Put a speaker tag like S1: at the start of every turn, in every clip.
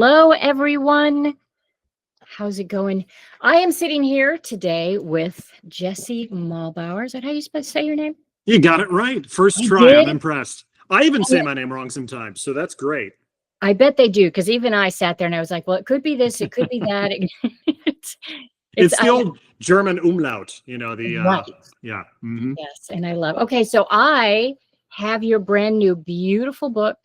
S1: Hello, everyone. How's it going? I am sitting here today with Jesse Muehlbauer. Is that how you say your name?
S2: You got it right. First try. I'm impressed. I even say my name wrong sometimes, so that's great.
S1: I bet they do, because even I sat there and I was like, well, it could be this, it could be that.
S2: It's the old German umlaut, you know,
S1: right.
S2: Yeah.
S1: Yes, and I love. Okay, so I have your brand new beautiful book.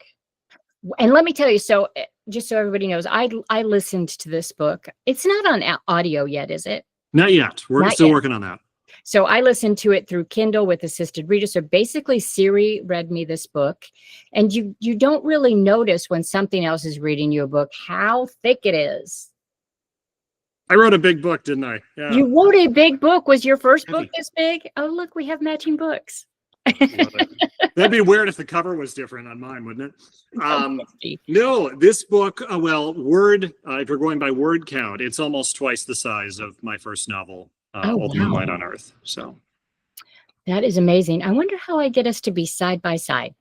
S1: And let me tell you, so just so everybody knows, I listened to this book. It's not on audio yet, is it?
S2: Not yet. We're still working on that.
S1: So I listened to it through Kindle with assisted reader. So basically Siri read me this book, and you don't really notice when something else is reading you a book, how thick it is.
S2: I wrote a big book, didn't I? Yeah.
S1: You wrote a big book. Was your first book this big? Oh, look, we have matching books.
S2: That'd be weird if the cover was different on mine, wouldn't it? No, this book, well, if you're going by word count, it's almost twice the size of my first novel, Old Moonlight on Earth. So
S1: that is amazing. I wonder how I get us to be side by side.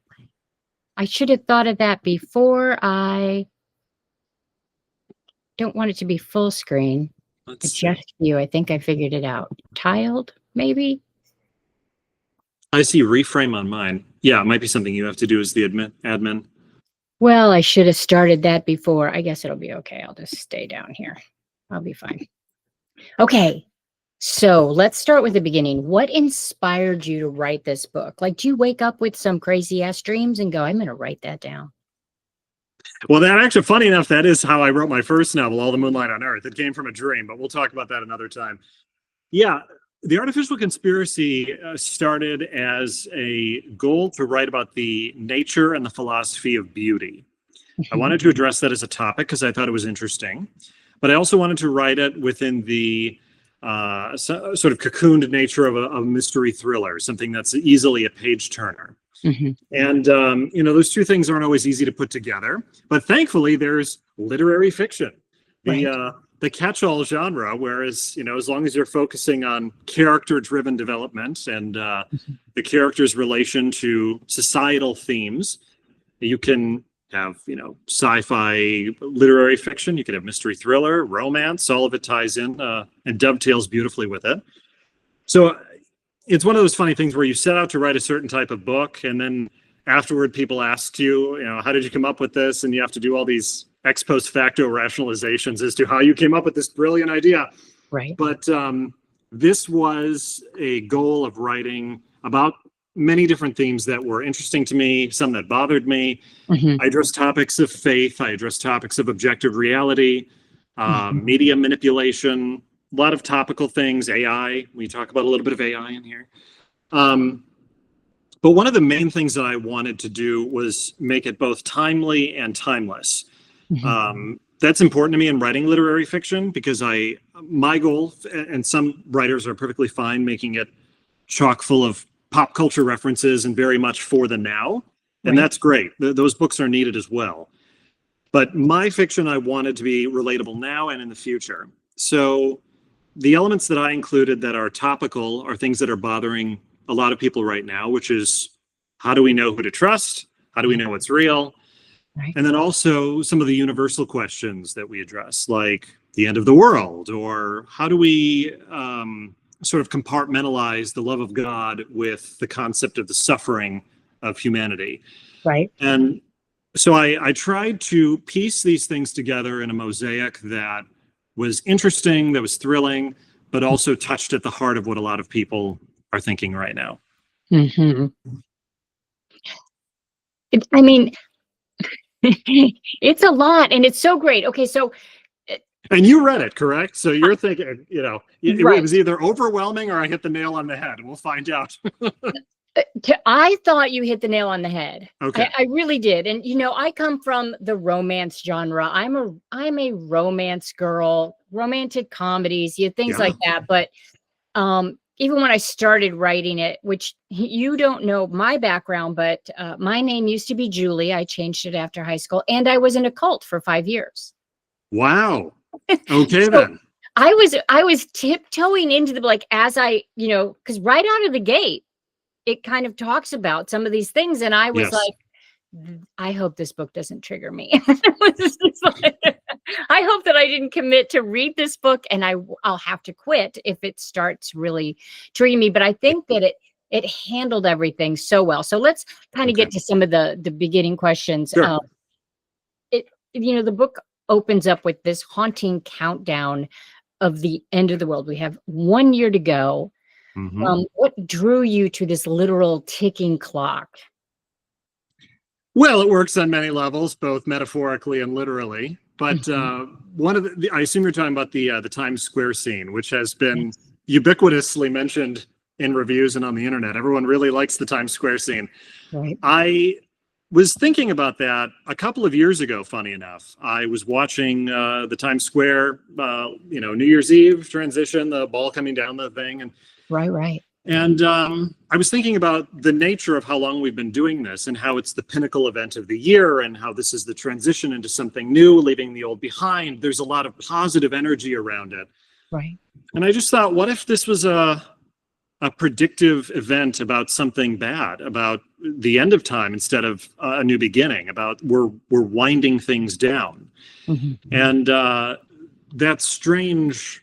S1: I should have thought of that before. I don't want it to be full screen. Just view. I think I figured it out. Tiled, maybe.
S2: I see reframe on mine. Yeah, it might be something you have to do as the admin.
S1: Well, I should have started that before. I guess it'll be okay. I'll just stay down here. I'll be fine. Okay, so let's start with the beginning. What inspired you to write this book? Like, do you wake up with some crazy ass dreams and go, I'm going to write that down?
S2: Well, that actually, funny enough, that is how I wrote my first novel, All the Moonlight on Earth. It came from a dream, but we'll talk about that another time. Yeah. The Artificial Conspiracy started as a goal to write about the nature and the philosophy of beauty. I wanted to address that as a topic because I thought it was interesting, but I also wanted to write it within the sort of cocooned nature of a mystery thriller, something that's easily a page turner. And, you know, those two things aren't always easy to put together, but thankfully there's literary fiction. The catch-all genre, whereas, you know, as long as you're focusing on character-driven development and the character's relation to societal themes, you can have, you know, sci-fi literary fiction, you can have mystery thriller, romance, all of it ties in and dovetails beautifully with it. So it's one of those funny things where you set out to write a certain type of book, and then afterward people ask you, you know, how did you come up with this? And you have to do all these ex post facto rationalizations as to how you came up with this brilliant idea.
S1: Right.
S2: But this was a goal of writing about many different themes that were interesting to me, some that bothered me. I addressed topics of faith. I addressed topics of objective reality, media manipulation, a lot of topical things, AI. We talk about a little bit of AI in here. But one of the main things that I wanted to do was make it both timely and timeless. That's important to me in writing literary fiction because my goal, and some writers are perfectly fine making it chock full of pop culture references and very much for the now. And that's great. Those books are needed as well. But my fiction, I wanted to be relatable now and in the future. So the elements that I included that are topical are things that are bothering a lot of people right now, which is, how do we know who to trust? How do we know what's real? And then also some of the universal questions that we address, like the end of the world, or how do we sort of compartmentalize the love of God with the concept of the suffering of humanity. And so I tried to piece these things together in a mosaic that was interesting, that was thrilling, but also touched at the heart of what a lot of people are thinking right now.
S1: I mean, it's a lot, and it's so great. Okay, so
S2: and you read it, correct? So you're thinking, you know, it was either overwhelming or I hit the nail on the head. We'll find out.
S1: I thought you hit the nail on the head.
S2: Okay.
S1: I really did. And you know, I come from the romance genre. I'm a romance girl, romantic comedies, things like that. But even when I started writing it, which you don't know my background, but my name used to be Julie. I changed it after high school, and I was in a cult for 5 years.
S2: Wow. Okay, then.
S1: I was tiptoeing into the, like, as I, you know, because right out of the gate, it kind of talks about some of these things. And I was like, I hope this book doesn't trigger me. didn't commit to read this book, and I'll have to quit if it starts really treating me. But I think that it handled everything so well. So let's kind of get to some of the beginning questions.
S2: Sure.
S1: The book opens up with this haunting countdown of the end of the world. We have 1 year to go. What drew you to this literal ticking clock?
S2: Well, it works on many levels, both metaphorically and literally. But one of I assume you're talking about the Times Square scene, which has been ubiquitously mentioned in reviews and on the internet. Everyone really likes the Times Square scene.
S1: Right.
S2: I was thinking about that a couple of years ago, funny enough. I was watching the Times Square, New Year's Eve transition, the ball coming down the thing.
S1: Right.
S2: And I was thinking about the nature of how long we've been doing this and how it's the pinnacle event of the year and how this is the transition into something new, leaving the old behind. There's a lot of positive energy around it.
S1: Right.
S2: And I just thought, what if this was a predictive event about something bad, about the end of time instead of a new beginning, about we're winding things down. And that strange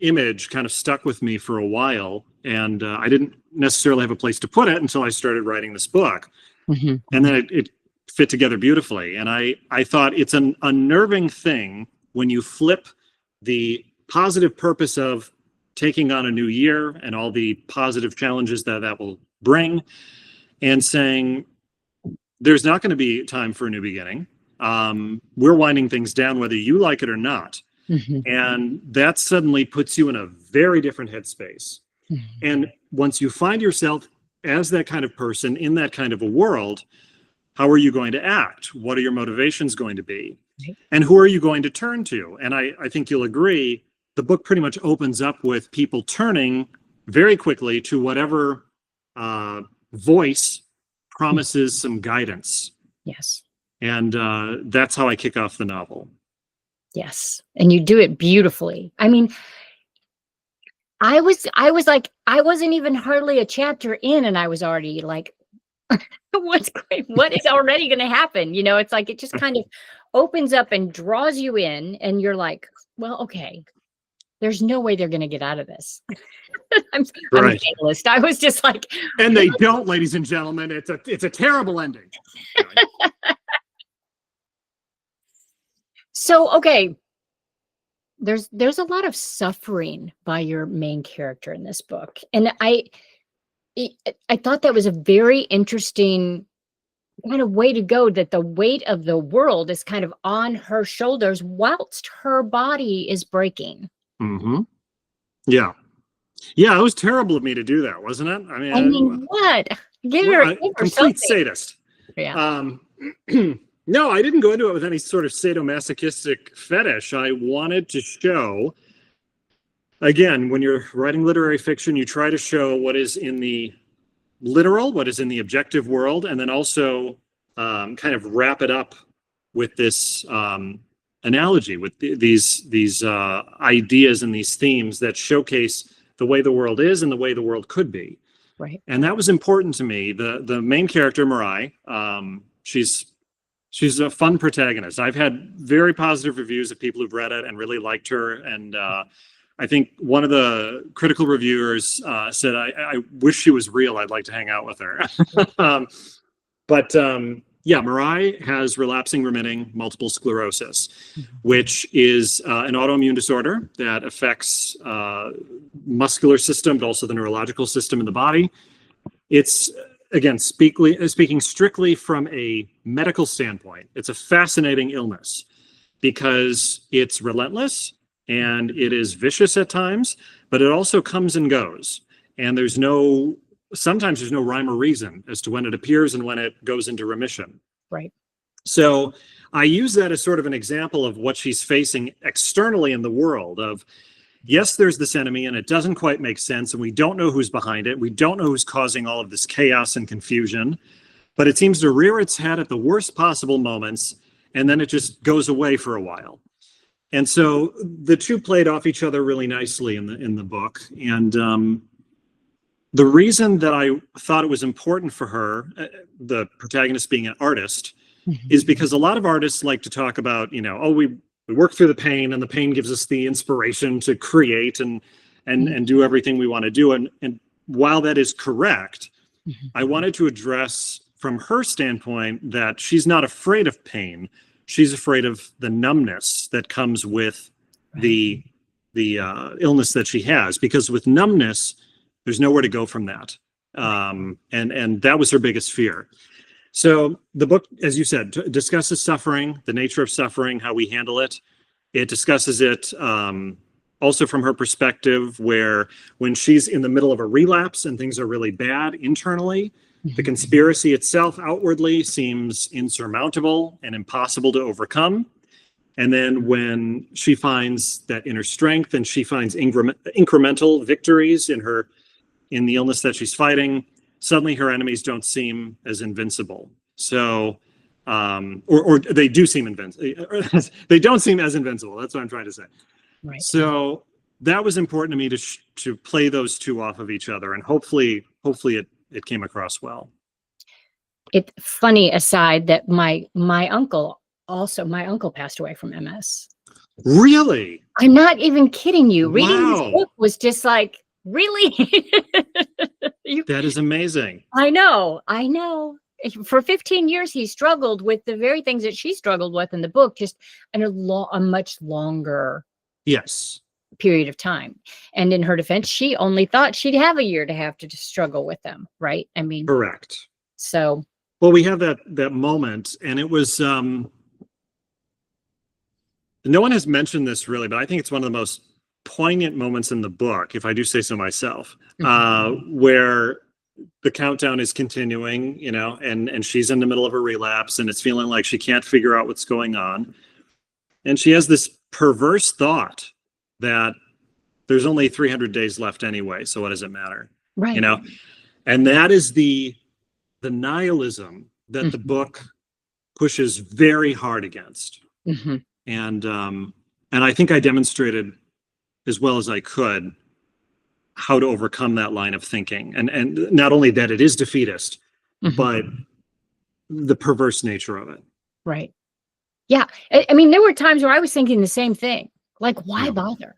S2: image kind of stuck with me for a while, and I didn't necessarily have a place to put it until I started writing this book. And then it fit together beautifully. And I thought it's an unnerving thing when you flip the positive purpose of taking on a new year and all the positive challenges that will bring, and saying, there's not going to be time for a new beginning. We're winding things down, whether you like it or not. And that suddenly puts you in a very different headspace. And once you find yourself as that kind of person in that kind of a world, how are you going to act? What are your motivations going to be? And who are you going to turn to? And I think you'll agree, the book pretty much opens up with people turning very quickly to whatever voice promises some guidance.
S1: Yes.
S2: And that's how I kick off the novel.
S1: Yes. And you do it beautifully. I mean, I was like, I wasn't even hardly a chapter in, and I was already like, what is already going to happen? It's like, it just kind of opens up and draws you in, and you're like, well, okay, there's no way they're going to get out of this. I'm a fatalist. I was just like,
S2: and they don't, ladies and gentlemen. It's a terrible ending.
S1: So, okay, there's a lot of suffering by your main character in this book, and I thought that was a very interesting kind of way to go, that the weight of the world is kind of on her shoulders whilst her body is breaking.
S2: Yeah, it was terrible of me to do that, wasn't it?
S1: I mean, what? Give her
S2: complete
S1: something.
S2: Sadist.
S1: Yeah.
S2: No, I didn't go into it with any sort of sadomasochistic fetish. I wanted to show, again, when you're writing literary fiction, you try to show what is in the literal, what is in the objective world, and then also kind of wrap it up with this analogy, with these ideas and these themes that showcase the way the world is and the way the world could be.
S1: Right.
S2: And that was important to me. The main character, Mirai, she's a fun protagonist. I've had very positive reviews of people who've read it and really liked her. And I think one of the critical reviewers said, I wish she was real. I'd like to hang out with her. Yeah, Mirai has relapsing remitting multiple sclerosis, which is an autoimmune disorder that affects muscular system, but also the neurological system in the body. It's, again, speaking strictly from a medical standpoint, it's a fascinating illness because it's relentless and it is vicious at times, but it also comes and goes. And sometimes there's no rhyme or reason as to when it appears and when it goes into remission.
S1: Right.
S2: So I use that as sort of an example of what she's facing externally in the world of, yes, there's this enemy and it doesn't quite make sense and we don't know who's behind it. We don't know who's causing all of this chaos and confusion, but it seems to rear its head at the worst possible moments and then it just goes away for a while. And so the two played off each other really nicely in the book. And the reason that I thought it was important for her, the protagonist being an artist, is because a lot of artists like to talk about, we work through the pain, and the pain gives us the inspiration to create and do everything we want to do. And while that is correct, I wanted to address from her standpoint that she's not afraid of pain. She's afraid of the numbness that comes with the illness that she has, because with numbness, there's nowhere to go from that. And that was her biggest fear. So the book, as you said, discusses suffering, the nature of suffering, how we handle it. It discusses it also from her perspective, where when she's in the middle of a relapse and things are really bad internally, the conspiracy itself outwardly seems insurmountable and impossible to overcome. And then when she finds that inner strength and she finds incremental victories in the illness that she's fighting, suddenly her enemies don't seem as invincible. So, or they do seem invincible. They don't seem as invincible. That's what I'm trying to say.
S1: Right.
S2: So that was important to me to play those two off of each other, and hopefully it came across well.
S1: It's funny aside that my uncle passed away from MS.
S2: Really?
S1: I'm not even kidding you. Reading this
S2: Wow.
S1: book was just like, really?
S2: That is amazing.
S1: I know. For 15 years, he struggled with the very things that she struggled with in the book, just in a much longer
S2: Yes.
S1: period of time. And in her defense, she only thought she'd have a year to have to struggle with them, right? I mean,
S2: Correct.
S1: so.
S2: Well, we have that moment, and it was no one has mentioned this really, but I think it's one of the most poignant moments in the book, if I do say so myself, where the countdown is continuing, and she's in the middle of a relapse, and it's feeling like she can't figure out what's going on. And she has this perverse thought that there's only 300 days left anyway, so what does it matter?
S1: Right.
S2: And that is the nihilism that the book pushes very hard against. And I think I demonstrated as well as I could how to overcome that line of thinking, and not only that it is defeatist, but the perverse nature of it.
S1: Right. Yeah. I mean, there were times where I was thinking the same thing. Like, why bother?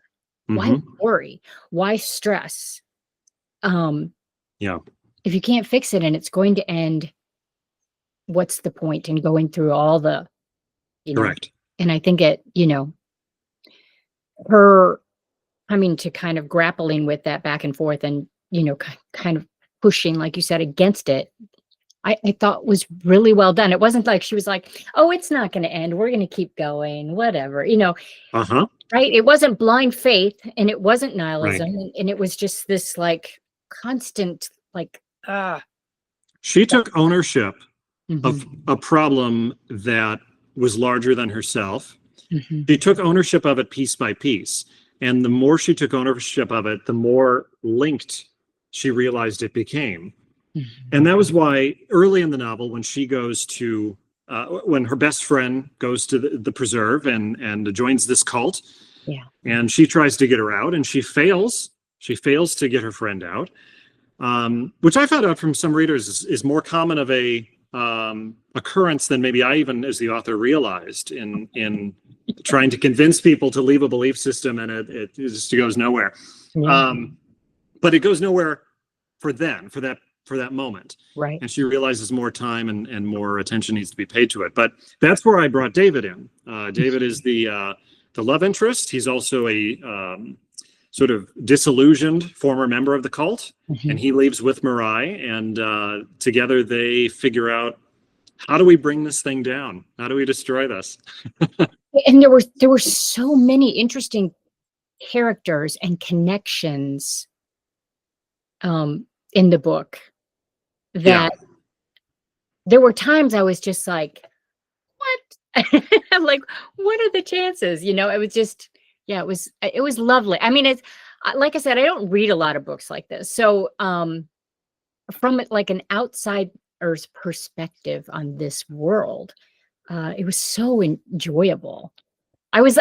S1: Why worry? Why stress? If you can't fix it and it's going to end, what's the point in going through all the,
S2: Correct.
S1: And I think her coming to kind of grappling with that back and forth and, kind of pushing, like you said, against it, I thought was really well done. It wasn't like she was like, oh, it's not going to end. We're going to keep going, whatever, right? It wasn't blind faith, and it wasn't nihilism.
S2: Right.
S1: And it was just this like constant, like,
S2: she took ownership of a problem that was larger than herself. She took ownership of it piece by piece. And the more she took ownership of it, the more linked she realized it became. And that was why early in the novel, when she goes to, when her best friend goes to the preserve and joins this cult, and she tries to get her out, and she fails to get her friend out, which I found out from some readers is more common of a occurrence than maybe I even as the author realized in trying to convince people to leave a belief system, and it just goes nowhere. But it goes nowhere for that moment.
S1: Right.
S2: And she realizes more time and more attention needs to be paid to it. But that's where I brought David in. David is the love interest. He's also a sort of disillusioned former member of the cult, and he leaves with Mirai, and together they figure out, how do we bring this thing down? How do we destroy this?
S1: And there were so many interesting characters and connections in the book that there were times I was just like, what? I'm like, what are the chances? It was just, it was lovely. I mean, it's like I said, I don't read a lot of books like this. So from like an outsider's perspective on this world, it was so enjoyable. I was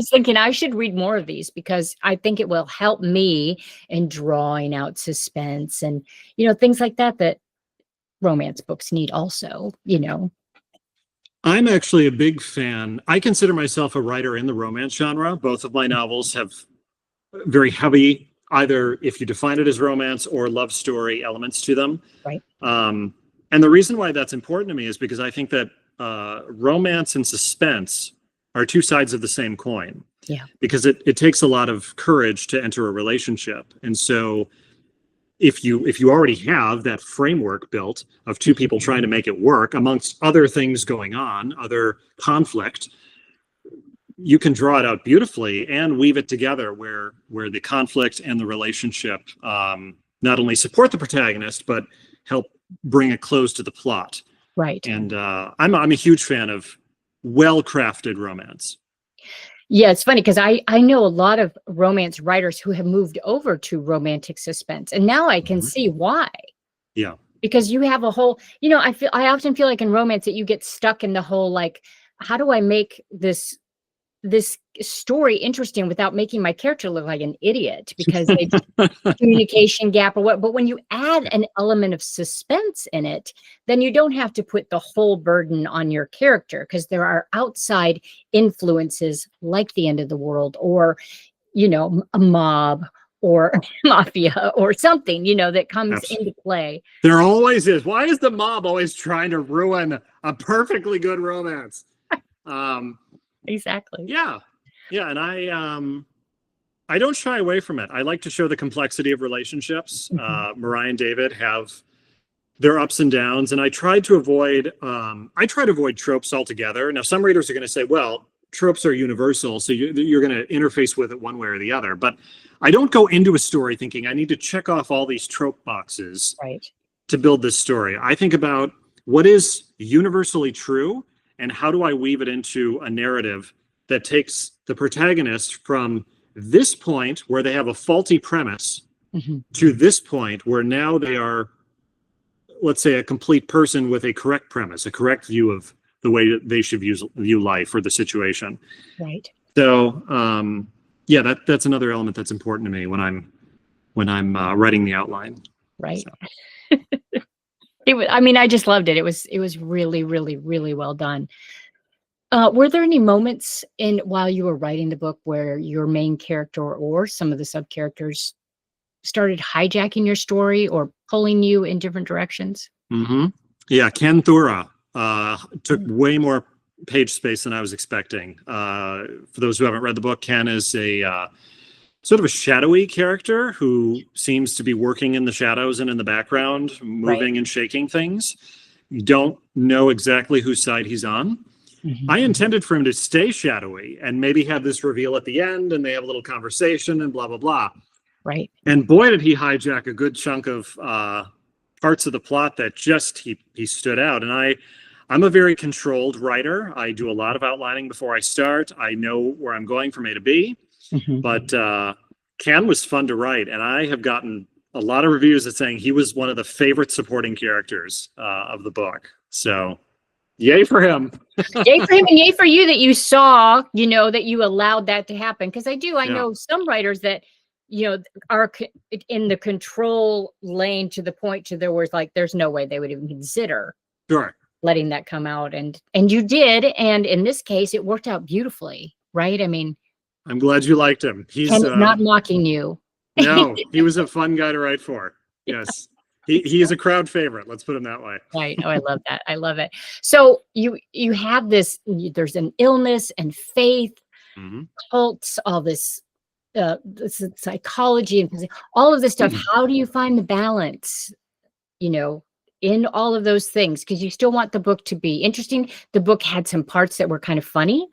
S1: thinking I should read more of these, because I think it will help me in drawing out suspense and, things like that romance books need also,
S2: I'm actually a big fan. I consider myself a writer in the romance genre. Both of my novels have very heavy, either if you define it as romance or love story elements to them.
S1: Right.
S2: And the reason why that's important to me is because I think that romance and suspense are two sides of the same coin.
S1: Yeah.
S2: Because it takes a lot of courage to enter a relationship. And so if you already have that framework built of two people trying to make it work, amongst other things going on, other conflict, you can draw it out beautifully and weave it together where the conflict and the relationship not only support the protagonist, but help bring a close to the plot.
S1: Right.
S2: And I'm a huge fan of well-crafted romance.
S1: Yeah, it's funny because I know a lot of romance writers who have moved over to romantic suspense, and now I can see why.
S2: Yeah.
S1: Because you have a whole, I often feel like in romance that you get stuck in the whole, like, how do I make this story interesting without making my character look like an idiot because they communication gap or what. But when you add an element of suspense in it, then you don't have to put the whole burden on your character, because there are outside influences like the end of the world, or a mob or mafia or something that comes into play.
S2: There always is. Why is the mob always trying to ruin a perfectly good romance?
S1: Exactly.
S2: Yeah. And I don't shy away from it. I like to show the complexity of relationships. Mirai and David have their ups and downs, and I try to avoid tropes altogether. Now, some readers are going to say, well, tropes are universal, so you're going to interface with it one way or the other. But I don't go into a story thinking I need to check off all these trope boxes to build this story. I think about what is universally true and how do I weave it into a narrative that takes the protagonist from this point where they have a faulty premise to this point where now they are, let's say, a complete person with a correct premise, a correct view of the way that they should view life or the situation.
S1: Right.
S2: So, that's another element that's important to me when I'm writing the outline.
S1: Right. So. I just loved it. It was really, really, really well done. Were there any moments while you were writing the book where your main character or some of the sub characters started hijacking your story or pulling you in different directions?
S2: Yeah, Ken Thura took way more page space than I was expecting. For those who haven't read the book, Ken is a sort of a shadowy character who seems to be working in the shadows and in the background, moving and shaking things. You don't know exactly whose side he's on. I intended for him to stay shadowy and maybe have this reveal at the end and they have a little conversation and blah, blah, blah.
S1: Right.
S2: And boy, did he hijack a good chunk of parts of the plot that just he stood out. And I'm a very controlled writer. I do a lot of outlining before I start. I know where I'm going from A to B. But Ken was fun to write, and I have gotten a lot of reviews that saying he was one of the favorite supporting characters of the book. So, yay for him!
S1: Yay for him, and yay for you that you saw, that you allowed that to happen. Because I know some writers that are in the control lane to the point to where it's like there's no way they would even consider letting that come out, and you did, and in this case, it worked out beautifully, right? I mean.
S2: I'm glad you liked him. He's
S1: not mocking you.
S2: No, he was a fun guy to write for. Yes. He is a crowd favorite. Let's put him that way.
S1: Right. Oh, I love that. I love it. So you have this, there's an illness and faith, cults, all this psychology and all of this stuff. How do you find the balance, in all of those things? Because you still want the book to be interesting. The book had some parts that were kind of funny.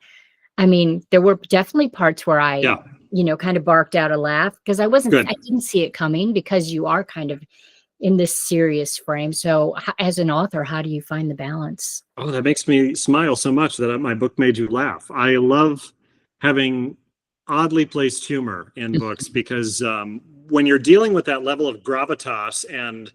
S1: I mean, there were definitely parts where I, kind of barked out a laugh because I didn't see it coming, because you are kind of in this serious frame. So as an author, how do you find the balance?
S2: Oh, that makes me smile so much that my book made you laugh. I love having oddly placed humor in books because when you're dealing with that level of gravitas and,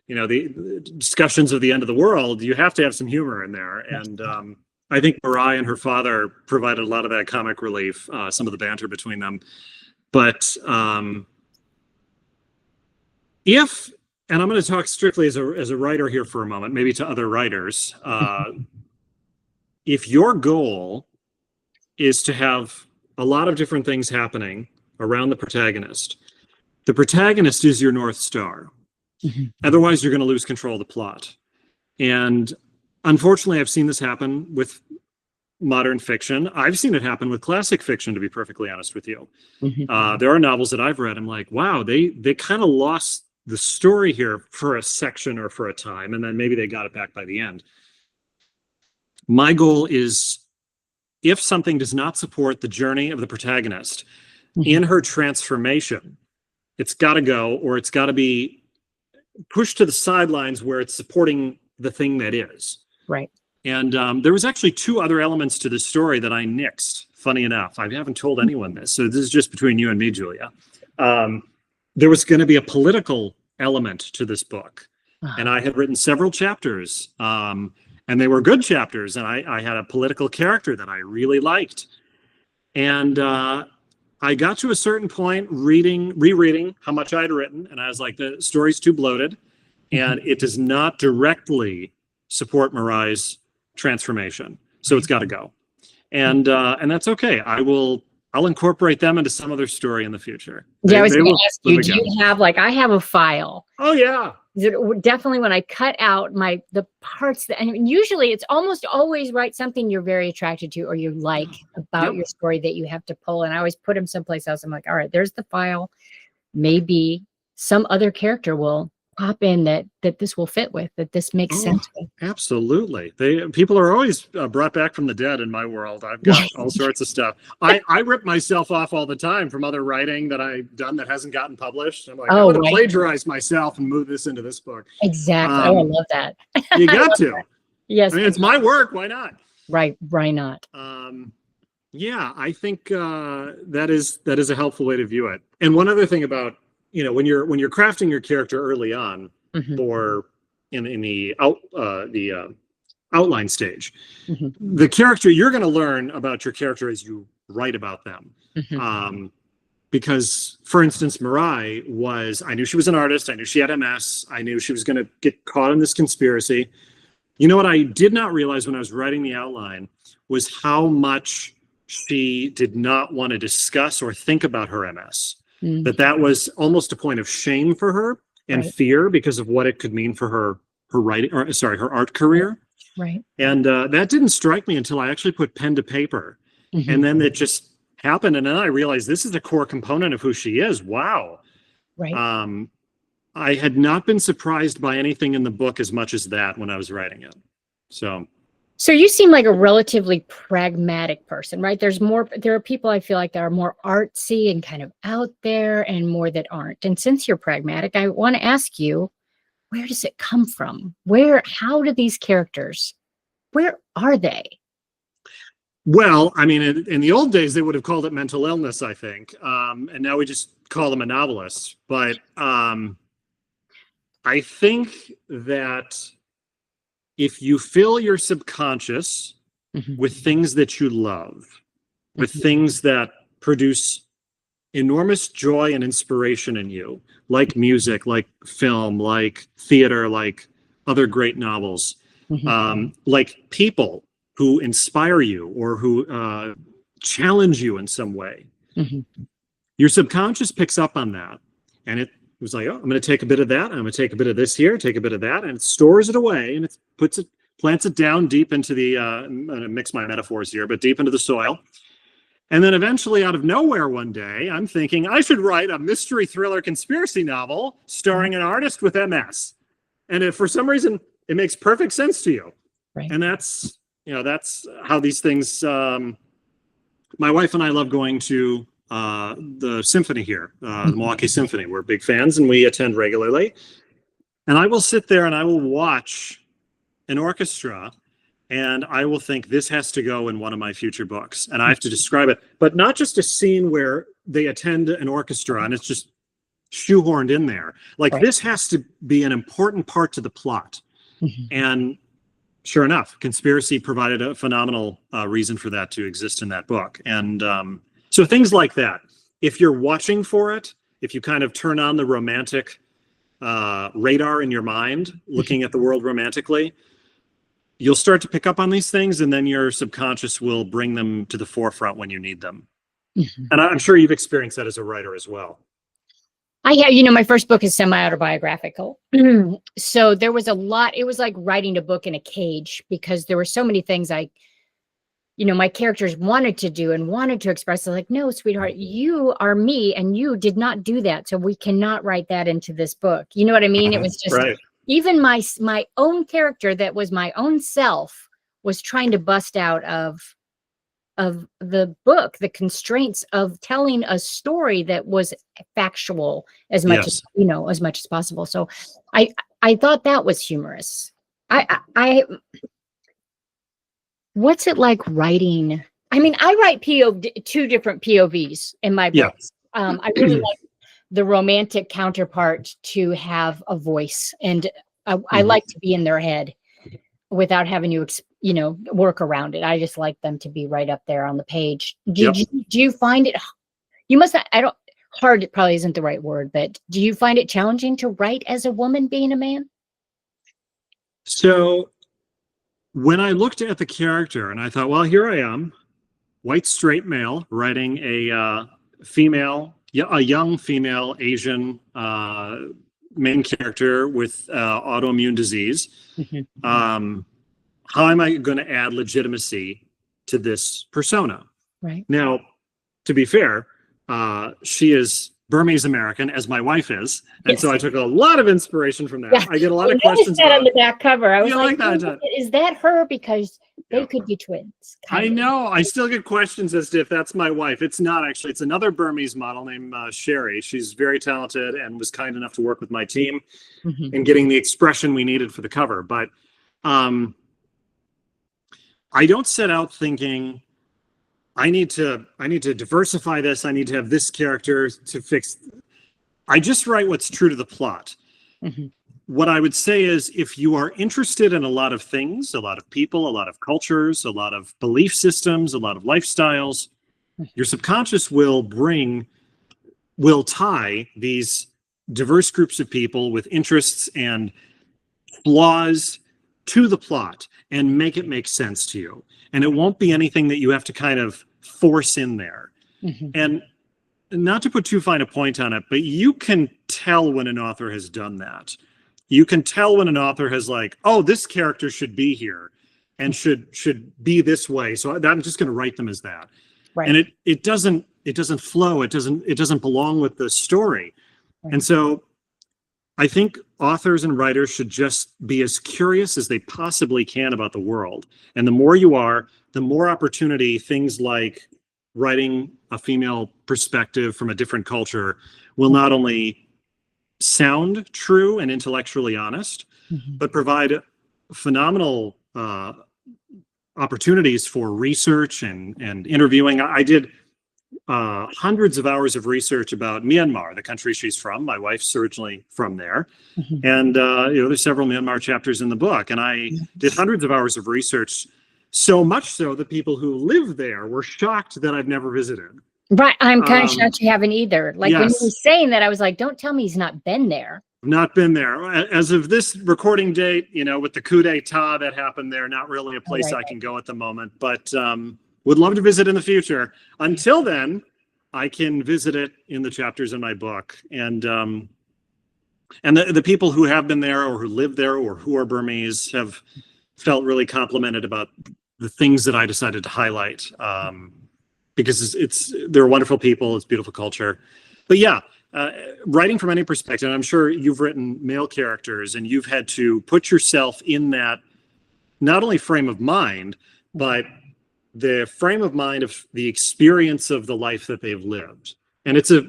S2: the discussions of the end of the world, you have to have some humor in there. And, I think Mirai and her father provided a lot of that comic relief, some of the banter between them. But and I'm going to talk strictly as a writer here for a moment, maybe to other writers, if your goal is to have a lot of different things happening around the protagonist is your North Star. Otherwise, you're going to lose control of the plot. And unfortunately, I've seen this happen with modern fiction. I've seen it happen with classic fiction, to be perfectly honest with you. There are novels that I've read. I'm like, wow, they kind of lost the story here for a section or for a time, and then maybe they got it back by the end. My goal is, if something does not support the journey of the protagonist in her transformation, it's got to go, or it's got to be pushed to the sidelines where it's supporting the thing that is.
S1: Right.
S2: And there was actually 2 other elements to the story that I nixed, funny enough. I haven't told anyone this, so this is just between you and me, Julia. There was going to be a political element to this book. And I had written several chapters, and they were good chapters. And I had a political character that I really liked. And I got to a certain point rereading how much I had written, and I was like, the story's too bloated, and it does not directly support Mirai's transformation, so it's got to go. And that's okay. I'll incorporate them into some other story in the future.
S1: Yeah, I was going to ask you, do you have, like, I have a file.
S2: Oh yeah.
S1: Definitely when I cut out the parts that, and usually it's almost always write something you're very attracted to or you like about your story that you have to pull. And I always put them someplace else. I'm like, all right, there's the file. Maybe some other character will pop in that this will fit with, that this makes sense with.
S2: Absolutely. People are always brought back from the dead in my world. I've got all sorts of stuff. I rip myself off all the time from other writing that I've done that hasn't gotten published. I'm like, I'm going to plagiarize myself and move this into this book.
S1: Exactly. I love that.
S2: You got to.
S1: Yes.
S2: I mean, it's my work. Why not?
S1: Right. Why not?
S2: Yeah, I think that is a helpful way to view it. And one other thing about, when you're crafting your character early on, or in the outline stage, the character, you're going to learn about your character as you write about them. Because, for instance, Mirai I knew she was an artist. I knew she had MS. I knew she was going to get caught in this conspiracy. You know what I did not realize when I was writing the outline was how much she did not want to discuss or think about her MS. That was almost a point of shame for her and fear because of what it could mean for her writing, or her art career.
S1: Right.
S2: And that didn't strike me until I actually put pen to paper. And then it just happened. And then I realized this is a core component of who she is. Wow.
S1: Right.
S2: I had not been surprised by anything in the book as much as that when I was writing it. So
S1: you seem like a relatively pragmatic person, right? There are people I feel like that are more artsy and kind of out there and more that aren't. And since you're pragmatic, I want to ask you, where does it come from? How do these characters, where are they?
S2: Well, I mean, in the old days, they would have called it mental illness, I think. And now we just call them a novelist. But I think that if you fill your subconscious with things that you love, with things that produce enormous joy and inspiration in you, like music, like film, like theater, like other great novels, like people who inspire you or who challenge you in some way, your subconscious picks up on that. And it was like, oh, I'm going to take a bit of that. I'm going to take a bit of this here, take a bit of that, and it stores it away, and it plants it down deep into the, I'm going to mix my metaphors here, but deep into the soil. And then eventually, out of nowhere one day, I'm thinking I should write a mystery thriller conspiracy novel starring an artist with MS. And if for some reason it makes perfect sense to you.
S1: Right.
S2: And that's how these things, my wife and I love going to the symphony here, the Milwaukee Symphony. We're big fans and we attend regularly. And I will sit there and I will watch an orchestra and I will think this has to go in one of my future books. And I have to describe it, but not just a scene where they attend an orchestra and it's just shoehorned in there. Like this has to be an important part to the plot. And sure enough, conspiracy provided a phenomenal reason for that to exist in that book. And so things like that, if you're watching for it, if you kind of turn on the romantic radar in your mind, looking at the world romantically, you'll start to pick up on these things, and then your subconscious will bring them to the forefront when you need them.
S1: Mhm.
S2: And I'm sure you've experienced that as a writer as well.
S1: I have, my first book is semi-autobiographical. So there was a lot, it was like writing a book in a cage, because there were so many things my characters wanted to do and wanted to express. They're like, no, sweetheart, you are me and you did not do that. So we cannot write that into this book. You know what I mean? It was just,
S2: Right.
S1: even my own character that was my own self was trying to bust out of the book, the constraints of telling a story that was factual as much
S2: Yes.
S1: as much as possible. So I thought that was humorous. I what's it like writing? I mean, I write two different POVs in my books.
S2: Yeah.
S1: I really like the romantic counterpart to have a voice, and I like to be in their head without having to, work around it. I just like them to be right up there on the page. Do you find it? You must. Hard. It probably isn't the right word, but do you find it challenging to write as a woman being a man?
S2: So when I looked at the character and I thought, well, here I am, white straight male writing a young female Asian main character with autoimmune disease. How am I going to add legitimacy to this persona?
S1: Right.
S2: Now, to be fair, she is Burmese American, as my wife is, and so I took a lot of inspiration from that. Yeah. I get a lot of questions
S1: that on the back cover. I was like
S2: that?
S1: Is that her? Because they could be twins.
S2: I know. I still get questions as to if that's my wife. It's not, actually. It's another Burmese model named Sherry. She's very talented and was kind enough to work with my team in getting the expression we needed for the cover. But I don't set out thinking, I need to diversify this. I need to have this character to fix. I just write what's true to the plot. What I would say is, if you are interested in a lot of things, a lot of people, a lot of cultures, a lot of belief systems, a lot of lifestyles, your subconscious will tie these diverse groups of people with interests and flaws to the plot and make it make sense to you. And it won't be anything that you have to kind of force in there. And not to put too fine a point on it, but you can tell when an author has done that. You can tell when an author has like, oh, this character should be here and should be this way. So I'm just going to write them as that. Right. And it doesn't flow. It doesn't belong with the story. Right. And so I think authors and writers should just be as curious as they possibly can about the world. And the more you are, the more opportunity things like writing a female perspective from a different culture will not only sound true and intellectually honest, but provide phenomenal opportunities for research and interviewing. I did hundreds of hours of research about Myanmar, the country she's from. My wife's originally from there. And there's several Myanmar chapters in the book. And I did hundreds of hours of research, so much so that people who live there were shocked that I've never visited.
S1: Right. I'm kind of shocked you haven't either. Like, when you were saying that, I was like, don't tell me he's not been there.
S2: Not been there. As of this recording date, with the coup d'etat that happened there, not really a place I can go at the moment, but would love to visit in the future. Until then, I can visit it in the chapters in my book. And the people who have been there or who live there or who are Burmese have felt really complimented about the things that I decided to highlight. Because they're wonderful people, it's beautiful culture. But yeah, writing from any perspective, I'm sure you've written male characters and you've had to put yourself in that, not only frame of mind, but the frame of mind of the experience of the life that they've lived. And it's a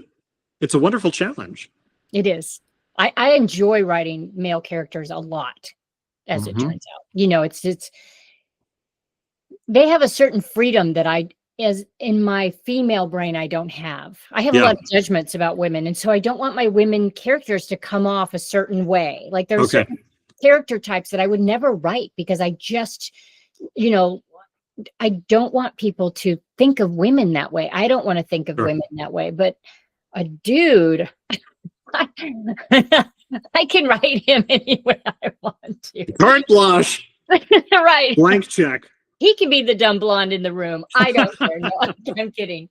S2: wonderful challenge.
S1: It is. I enjoy writing male characters a lot, as it turns out. It's they have a certain freedom that as in my female brain, I don't have. I have a lot of judgments about women. And so I don't want my women characters to come off a certain way. Like, there's certain character types that I would never write because I just, I don't want people to think of women that way. I don't want to think of women that way. But a dude, I can write him any way I want to.
S2: Carte blanche.
S1: Right.
S2: Blank check.
S1: He can be the dumb blonde in the room. I don't care. No, I'm kidding.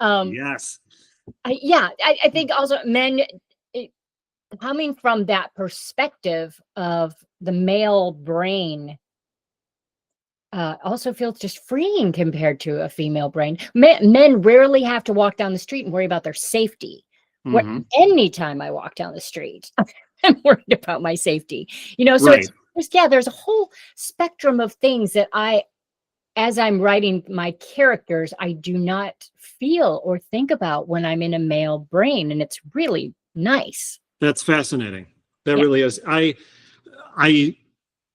S2: Yes.
S1: I think also men, coming from that perspective of the male brain, also feels just freeing compared to a female brain. Men rarely have to walk down the street and worry about their safety. Anytime I walk down the street, I'm worried about my safety. So there's a whole spectrum of things that as I'm writing my characters, I do not feel or think about when I'm in a male brain, and it's really nice.
S2: That's fascinating. That really is. I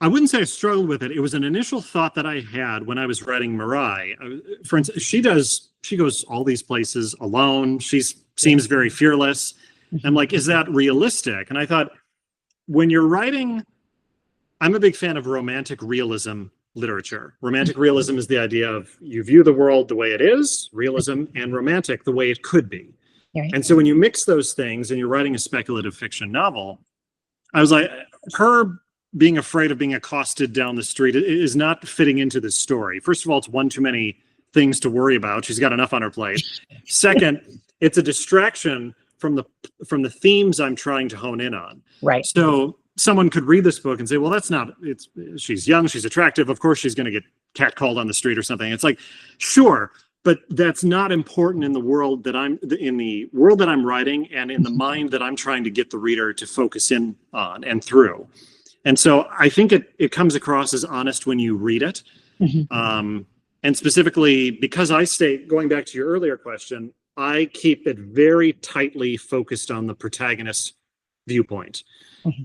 S2: wouldn't say I struggled with it. It was an initial thought that I had when I was writing Mirai. For instance, she goes all these places alone. She seems very fearless. I'm like, is that realistic? And I thought, when you're writing, I'm a big fan of romantic realism literature. Romantic realism is the idea of you view the world the way it is, realism, and romantic the way it could be. And so when you mix those things and you're writing a speculative fiction novel, I was like, her being afraid of being accosted down the street is not fitting into this story. First of all, it's one too many things to worry about. She's got enough on her plate. Second, it's a distraction from the themes I'm trying to hone in on.
S1: Right.
S2: So someone could read this book and say, well, she's young, she's attractive, of course she's going to get catcalled on the street or something. It's like, sure, but that's not important in the world that I'm writing, and in the mind that I'm trying to get the reader to focus in on and through. And so I think it comes across as honest when you read it. And specifically, because going back to your earlier question, I keep it very tightly focused on the protagonist's viewpoint.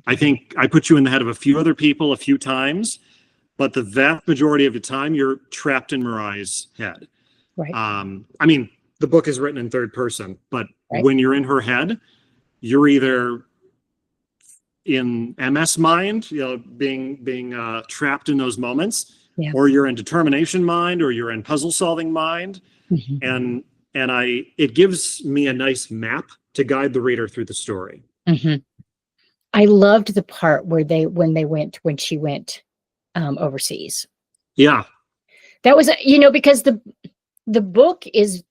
S2: I think I put you in the head of a few other people a few times, but the vast majority of the time you're trapped in Mirai's head. Right. I mean, the book is written in third person, but when you're in her head, you're either in MS mind, being trapped in those moments, or you're in determination mind, or you're in puzzle solving mind. And it gives me a nice map to guide the reader through the story.
S1: I loved the part where when she went overseas.
S2: Yeah.
S1: That was, because the book is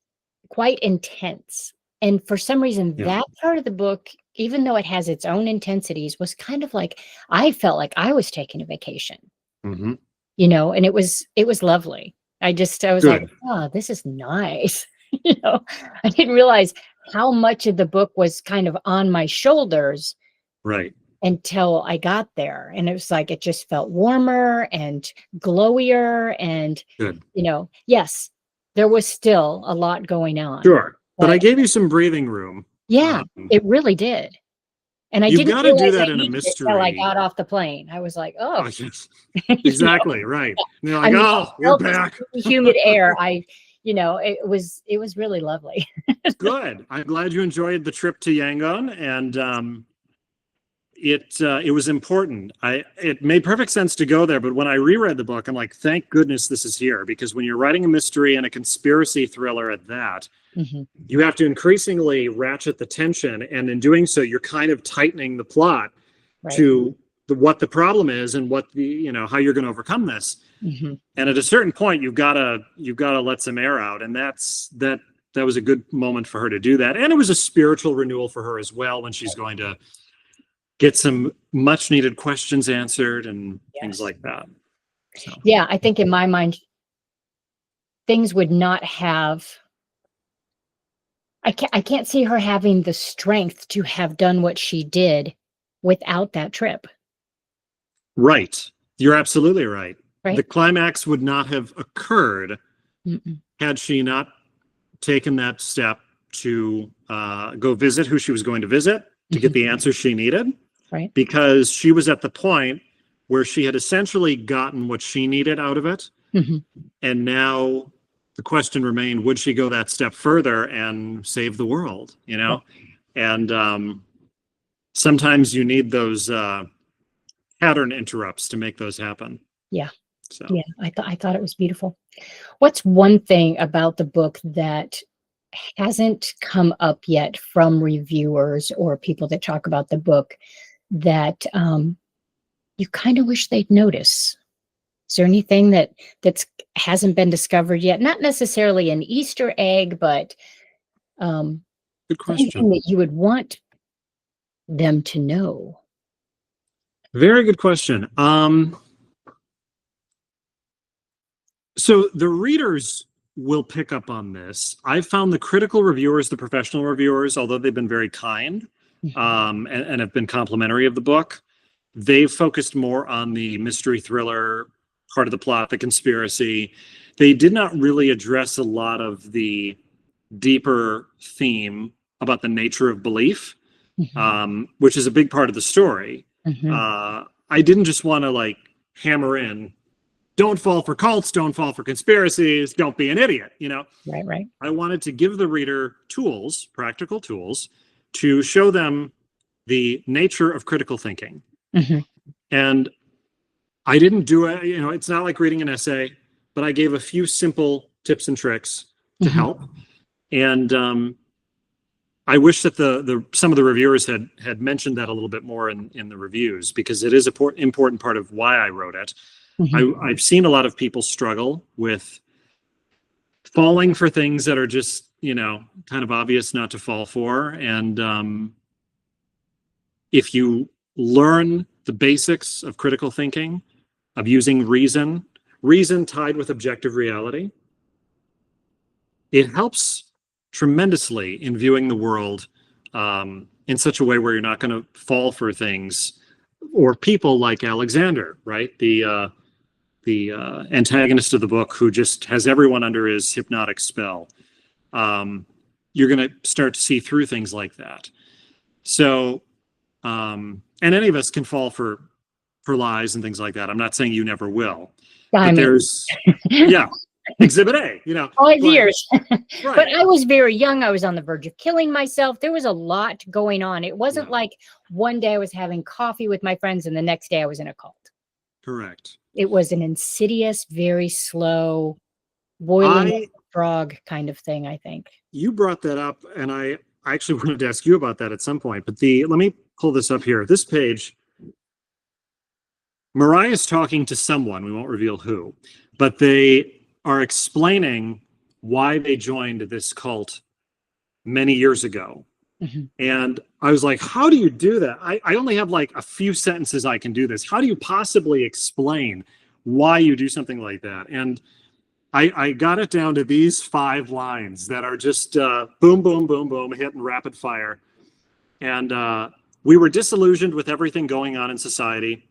S1: quite intense. And for some reason, that part of the book, even though it has its own intensities, was kind of like, I felt like I was taking a vacation, and it was lovely. I was like, oh, this is nice. I didn't realize how much of the book was kind of on my shoulders.
S2: Right.
S1: Until I got there. And it was like, it just felt warmer and glowier. And, yes, there was still a lot going on.
S2: Sure. But I gave you some breathing room.
S1: Yeah, it really did. And I didn't realize do that in a mystery until I got off the plane. I was like, oh.
S2: Exactly, right. You're like, we're back.
S1: Humid air. It was really lovely.
S2: Good. I'm glad you enjoyed the trip to Yangon, and it was important. It made perfect sense to go there, but when I reread the book, I'm like, thank goodness this is here, because when you're writing a mystery and a conspiracy thriller at that, you have to increasingly ratchet the tension, and in doing so, you're kind of tightening the plot to what the problem is and what how you're going to overcome this. And at a certain point, you've got to let some air out, and that was a good moment for her to do that, and it was a spiritual renewal for her as well when she's going to get some much needed questions answered and things like that. So.
S1: Yeah, I think in my mind, things would not have. I can't see her having the strength to have done what she did without that trip.
S2: Right. You're absolutely right. The climax would not have occurred had she not taken that step to go visit who she was going to visit, to get the answers she needed. Right. Because she was at the point where she had essentially gotten what she needed out of it. And now the question remained, would she go that step further and save the world? And sometimes you need those pattern interrupts to make those happen.
S1: Yeah. So. Yeah, I thought it was beautiful. What's one thing about the book that hasn't come up yet from reviewers or people that talk about the book that you kind of wish they'd notice? Is there anything that's hasn't been discovered yet? Not necessarily an Easter egg, but
S2: Good
S1: anything
S2: question.
S1: that you would want them to know?
S2: Very good question. So the readers will pick up on this. I've found the critical reviewers, the professional reviewers, although they've been very kind, and have been complimentary of the book, they've focused more on the mystery thriller part of the plot, the conspiracy. They did not really address a lot of the deeper theme about the nature of belief, which is a big part of the story. I didn't just want to like hammer in, don't fall for cults, don't fall for conspiracies, don't be an idiot, you know?
S1: Right.
S2: I wanted to give the reader tools, practical tools, to show them the nature of critical thinking. And I didn't do it, you know, it's not like reading an essay, but I gave a few simple tips and tricks to help. And I wish that some of the reviewers had mentioned that a little bit more in the reviews, because it is an important part of why I wrote it. I've seen a lot of people struggle with falling for things that are just, you know, kind of obvious not to fall for. And if you learn the basics of critical thinking, of using reason tied with objective reality, it helps tremendously in viewing the world in such a way where you're not going to fall for things or people like Alexander, right? The antagonist of the book, who just has everyone under his hypnotic spell. You're going to start to see through things like that. So, and any of us can fall for lies and things like that. I'm not saying you never will, but there's, Exhibit A, you know.
S1: 5 years.
S2: Right.
S1: But I was very young. I was on the verge of killing myself. There was a lot going on. It wasn't like one day I was having coffee with my friends and the next day I was in a cult.
S2: Correct.
S1: It was an insidious, very slow, boiling frog kind of thing, I think.
S2: You brought that up, and I actually wanted to ask you about that at some point. But let me pull this up here. This page, Mirai is talking to someone, we won't reveal who, but they are explaining why they joined this cult many years ago. And I was like, how do you do that? I only have like a few sentences I can do this. How do you possibly explain why you do something like that? And I got it down to these 5 lines that are just boom, boom, boom, boom, hitting rapid fire. And we were disillusioned with everything going on in society.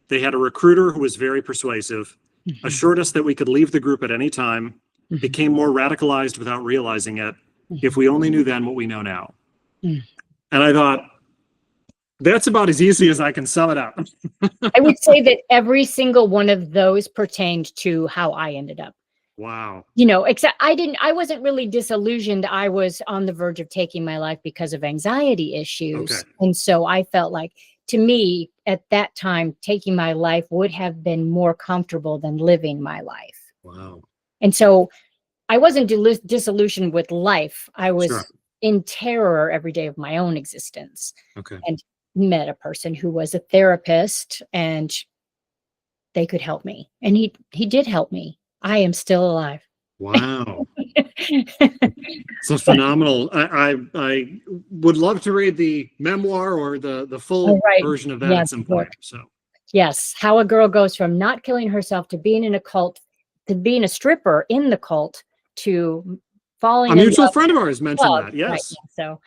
S2: They had a recruiter who was very persuasive, assured us that we could leave the group at any time, became more radicalized without realizing it. If we only knew then what we know now. And I thought, that's about as easy as I can sum it up.
S1: I would say that every single one of those pertained to how I ended up.
S2: Wow.
S1: You know, except I wasn't really disillusioned. I was on the verge of taking my life because of anxiety issues. And so I felt like, to me, at that time, taking my life would have been more comfortable than living my life.
S2: Wow.
S1: And so I wasn't disillusioned with life. I was in terror every day of my own existence. And met a person who was a therapist, and they could help me. And he did help me. I am still alive.
S2: Wow. So phenomenal. I would love to read the memoir or the full version of that at some point. So
S1: yes, how a girl goes from not killing herself to being in a cult, to being a stripper in the cult, to falling.
S2: A mutual friend of ours mentioned that. Yes.
S1: Right. So,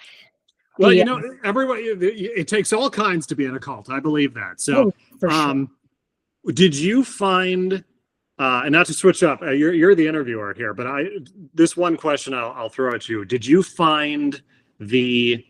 S2: well, you know, everybody, it takes all kinds to be in a cult. I believe that. So,
S1: for sure.
S2: Did you find, and not to switch up, you're the interviewer here, but this one question I'll throw at you. Did you find the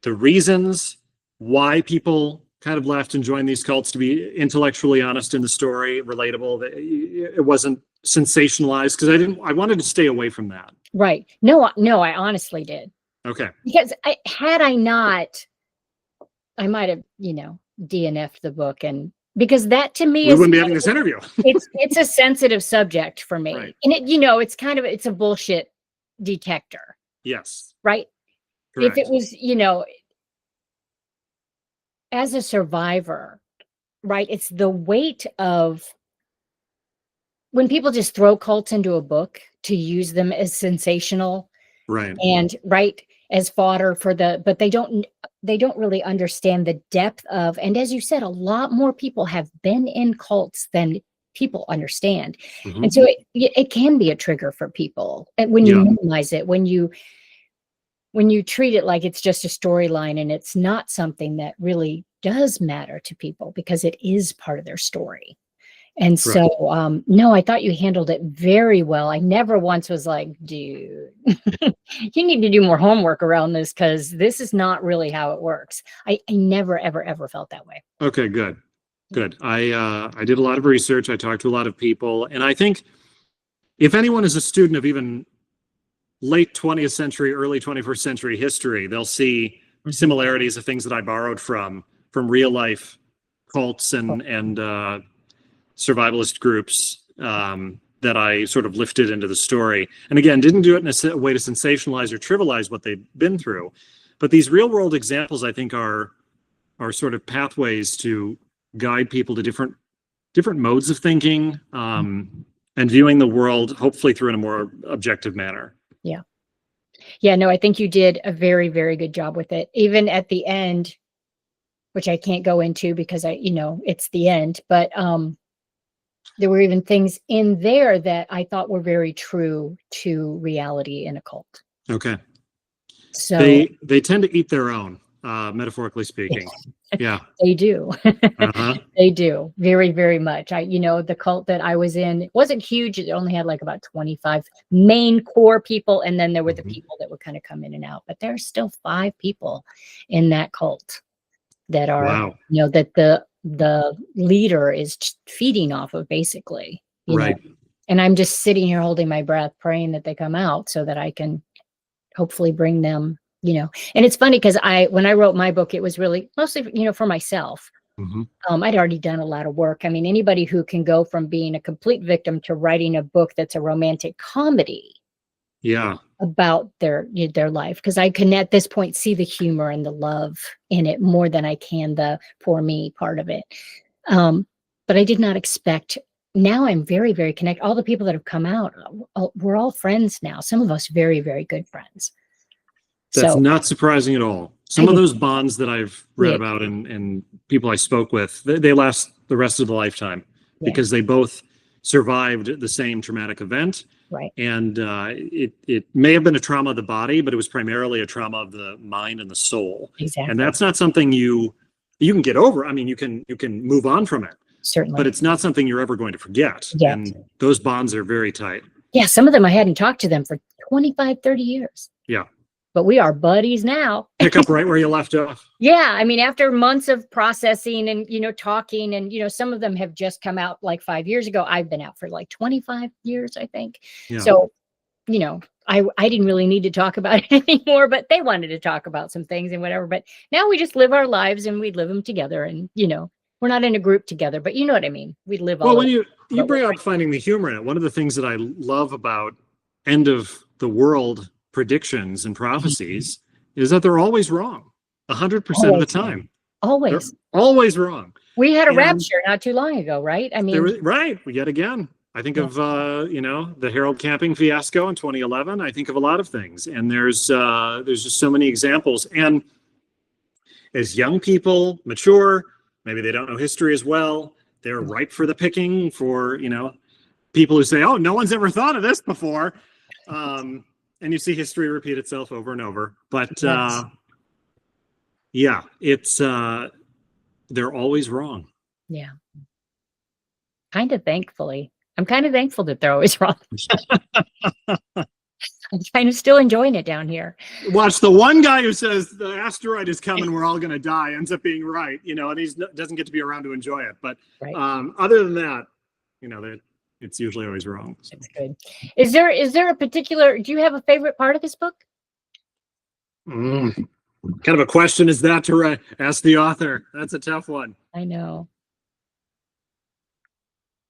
S2: reasons why people kind of left and joined these cults to be intellectually honest in the story, relatable, that it wasn't sensationalized? Because I wanted to stay away from that.
S1: Right. No, I honestly did.
S2: Okay.
S1: Because had I not, I might have, DNF'd the book, and because that to me
S2: we wouldn't be having this interview.
S1: it's a sensitive subject for me. Right. And it's a bullshit detector.
S2: Yes.
S1: Right. Correct. If it was, as a survivor, right? It's the weight of when people just throw cults into a book to use them as sensational
S2: Right.
S1: and as fodder for but they don't really understand the depth of, and as you said, a lot more people have been in cults than people understand.
S2: Mhm.
S1: And so it can be a trigger for people. And when you minimize it, when you treat it like it's just a storyline and it's not something that really does matter to people because it is part of their story. And so, no, I thought you handled it very well. I never once was like, dude, you need to do more homework around this because this is not really how it works. I never, ever, ever felt that way.
S2: Okay, good. Good. I did a lot of research. I talked to a lot of people. And I think if anyone is a student of even late 20th century, early 21st century history, they'll see similarities of things that I borrowed from real life cults and survivalist groups that I sort of lifted into the story. And again, didn't do it in a way to sensationalize or trivialize what they've been through. But these real world examples, I think, are sort of pathways to guide people to different modes of thinking and viewing the world, hopefully through in a more objective manner.
S1: Yeah. Yeah, no, I think you did a very, very good job with it. Even at the end, which I can't go into because it's the end, but there were even things in there that I thought were very true to reality in a cult.
S2: Okay.
S1: So
S2: they tend to eat their own, metaphorically speaking. Yeah.
S1: They do. They do very, very much. The cult that I was in wasn't huge. It only had like about 25 main core people. And then there were the people that would kind of come in and out, but there's still 5 people in that cult that are, that the leader is feeding off of basically, know? And I'm just sitting here holding my breath, praying that they come out so that I can hopefully bring them, and it's funny because when I wrote my book, it was really mostly, for myself. I'd already done a lot of work. I mean, anybody who can go from being a complete victim to writing a book that's a romantic comedy about their life, because I can at this point see the humor and the love in it more than I can the poor me part of it. But I did not expect. Now I'm very, very connected. All the people that have come out, we're all friends now. Some of us very, very good friends.
S2: That's not surprising at all. Some of those bonds that I've read about and people I spoke with, they last the rest of the lifetime because they both survived the same traumatic event.
S1: Right.
S2: And it may have been a trauma of the body, but it was primarily a trauma of the mind and the soul.
S1: Exactly.
S2: And that's not something you can get over. I mean, you can move on from it.
S1: Certainly.
S2: But it's not something you're ever going to forget. Yes. And those bonds are very tight.
S1: Yeah. Some of them I hadn't talked to them for 25, 30 years.
S2: Yeah.
S1: But we are buddies now.
S2: Pick up right where you left off.
S1: Yeah. I mean, after months of processing and, talking and, some of them have just come out like 5 years ago. I've been out for like 25 years, I think. Yeah. So, I didn't really need to talk about it anymore, but they wanted to talk about some things and whatever. But now we just live our lives and we live them together and, we're not in a group together, but you know what I mean? We live all.
S2: Well, when you bring up finding the humor in it, one of the things that I love about end of the world predictions and prophecies is that they're always wrong 100% of the time.
S1: Always.
S2: They're always wrong.
S1: We had a rapture not too long ago, right? I mean,
S2: yet again. I think of the Harold Camping fiasco in 2011. I think of a lot of things, and there's just so many examples. And as young people mature, maybe they don't know history as well. They're ripe for the picking for people who say, "Oh, no one's ever thought of this before." And you see history repeat itself over and over. But it's they're always wrong.
S1: Yeah. Thankfully. I'm kind of thankful that they're always wrong. I'm kind of still enjoying it down here.
S2: Watch the one guy who says the asteroid is coming, we're all going to die, ends up being right, and he doesn't get to be around to enjoy it. But other than that, it's usually always wrong. So.
S1: That's good. Is there a particular, do you have a favorite part of this book?
S2: Kind of a question is that to ask the author. That's a tough one.
S1: I know.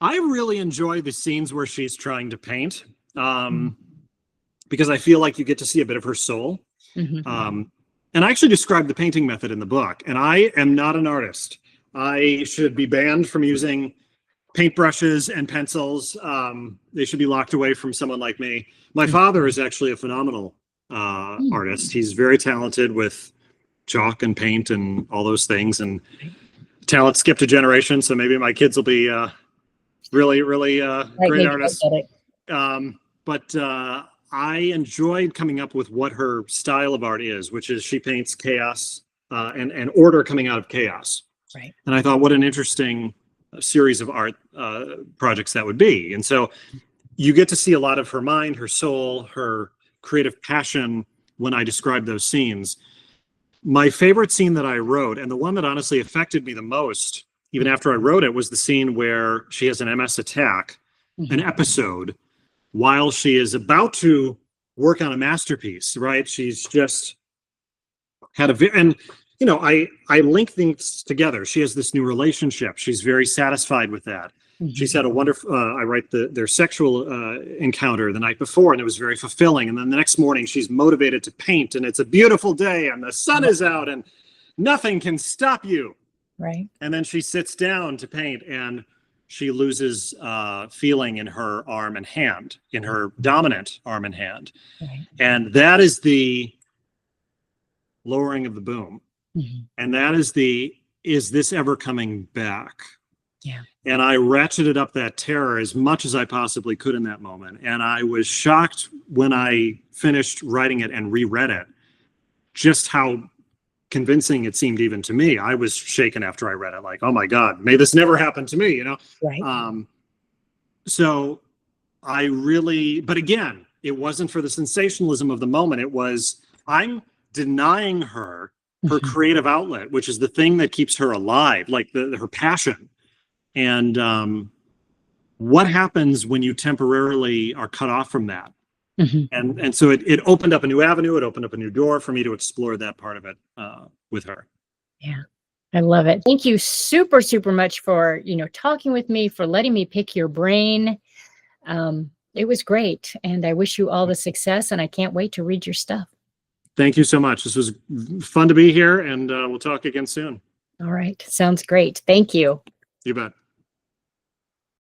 S2: I really enjoy the scenes where she's trying to paint because I feel like you get to see a bit of her soul. And I actually describe the painting method in the book, and I am not an artist. I should be banned from using paintbrushes and pencils. They should be locked away from someone like me. My father is actually a phenomenal artist. He's very talented with chalk and paint and all those things, and talent skipped a generation, so maybe my kids will be really great artists. But I enjoyed coming up with what her style of art is, which is she paints chaos and order coming out of chaos.
S1: Right.
S2: And I thought, what an interesting series of art projects that would be. And so you get to see a lot of her mind, her soul, her creative passion when I describe those scenes. My favorite scene that I wrote, and the one that honestly affected me the most, even after I wrote it, was the scene where she has an MS attack, an episode, while she is about to work on a masterpiece, right? She's just had and you know, I link things together. She has this new relationship. She's very satisfied with that. She's had a wonderful, I write their sexual encounter the night before, and it was very fulfilling. And then the next morning she's motivated to paint, and it's a beautiful day and the sun is out and nothing can stop you.
S1: Right.
S2: And then she sits down to paint and she loses feeling in her arm and hand, in her dominant arm and hand.
S1: Right.
S2: And that is the lowering of the boom. And that is is this ever coming back?
S1: Yeah.
S2: And I ratcheted up that terror as much as I possibly could in that moment. And I was shocked when I finished writing it and reread it, just how convincing it seemed even to me. I was shaken after I read it, like, oh my God, may this never happen to me, you know?
S1: Right.
S2: So I really, but again, it wasn't for the sensationalism of the moment. It was, I'm denying her creative outlet, which is the thing that keeps her alive, like her passion. And what happens when you temporarily are cut off from that? And so it opened up a new avenue. It opened up a new door for me to explore that part of it with her.
S1: Yeah, I love it. Thank you super much for, talking with me, for letting me pick your brain. It was great. And I wish you all the success, and I can't wait to read your stuff.
S2: Thank you so much. This was fun to be here, and we'll talk again soon.
S1: All right. Sounds great. Thank you.
S2: You bet.